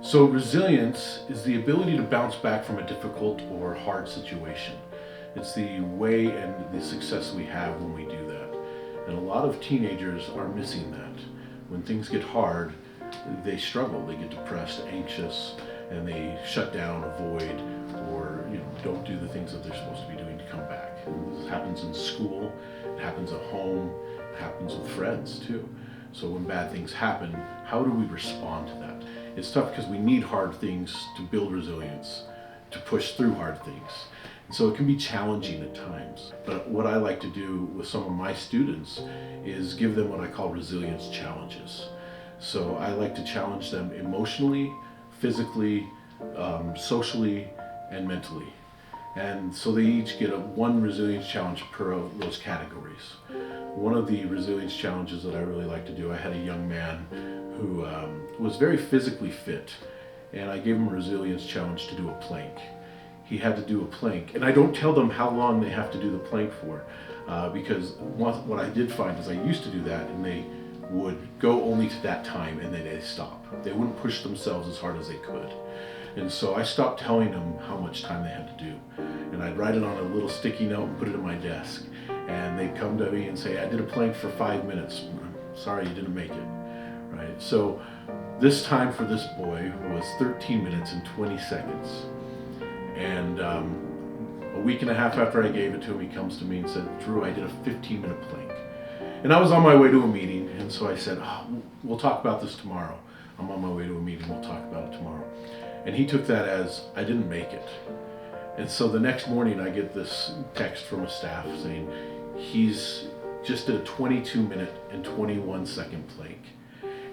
So resilience is the ability to bounce back from a difficult or hard situation. It's the way and the success we have when we do that. And a lot of teenagers are missing that. When things get hard, they struggle, they get depressed, anxious, and they shut down, avoid, or don't do the things that they're supposed to be doing to come back. And this happens in school, it happens at home, it happens with friends too. So when bad things happen, how do we respond to that? It's tough because we need hard things to build resilience, to push through hard things. And so it can be challenging at times. But what I like to do with some of my students is give them what I call resilience challenges. So I like to challenge them emotionally, physically, socially, and mentally. And so they each get one resilience challenge per of those categories. One of the resilience challenges that I really like to do, I had a young man who was very physically fit, and I gave him a resilience challenge to do a plank. He had to do a plank, and I don't tell them how long they have to do the plank for, because what I did find is I used to do that, and they would go only to that time and then they'd stop. They wouldn't push themselves as hard as they could. And so I stopped telling them how much time they had to do. And I'd write it on a little sticky note and put it in my desk. And they'd come to me and say, I did a plank for 5 minutes. Sorry, you didn't make it. Right? So this time for this boy was 13 minutes and 20 seconds. And a week and a half after I gave it to him, he comes to me and said, Drew, I did a 15-minute plank. And I was on my way to a meeting, and so I said, we'll talk about this tomorrow. I'm on my way to a meeting, we'll talk about it tomorrow. And he took that as, I didn't make it. And so the next morning I get this text from a staff saying, he's just did a 22-minute and 21-second plank.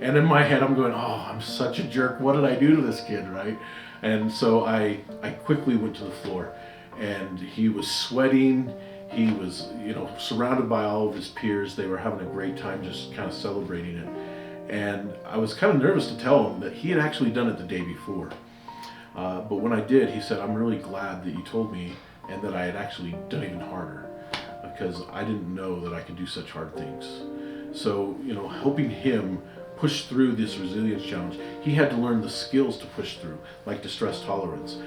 And in my head I'm going, I'm such a jerk, what did I do to this kid, right? And so I quickly went to the floor, and he was sweating. He was, surrounded by all of his peers. They were having a great time just kind of celebrating it. And I was kind of nervous to tell him that he had actually done it the day before. But when I did, he said, I'm really glad that you told me and that I had actually done even harder, because I didn't know that I could do such hard things. So, helping him push through this resilience challenge, he had to learn the skills to push through, like distress tolerance,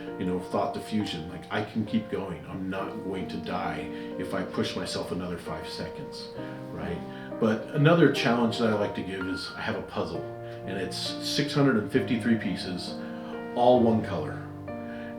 thought diffusion, like I can keep going. I'm not going to die if I push myself another 5 seconds, right? But another challenge that I like to give is I have a puzzle, and it's 653 pieces, all one color.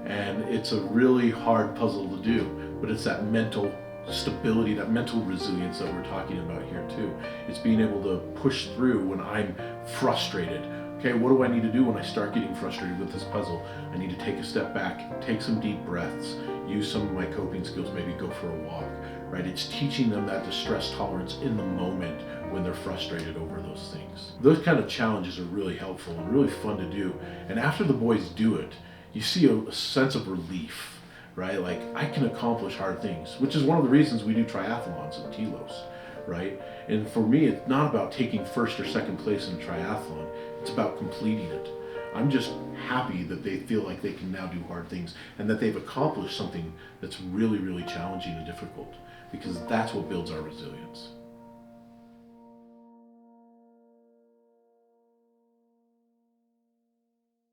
And it's a really hard puzzle to do, but it's that mental stability, that mental resilience that we're talking about here too. It's being able to push through when I'm frustrated. Okay, what do I need to do when I start getting frustrated with this puzzle? I need to take a step back, take some deep breaths, use some of my coping skills, maybe go for a walk, right? It's teaching them that distress tolerance in the moment when they're frustrated over those things. Those kind of challenges are really helpful and really fun to do. And after the boys do it, you see a sense of relief, right? Like, I can accomplish hard things, which is one of the reasons we do triathlons at Telos, right? And for me, it's not about taking first or second place in a triathlon. It's about completing it. I'm just happy that they feel like they can now do hard things and that they've accomplished something that's really, really challenging and difficult, because that's what builds our resilience.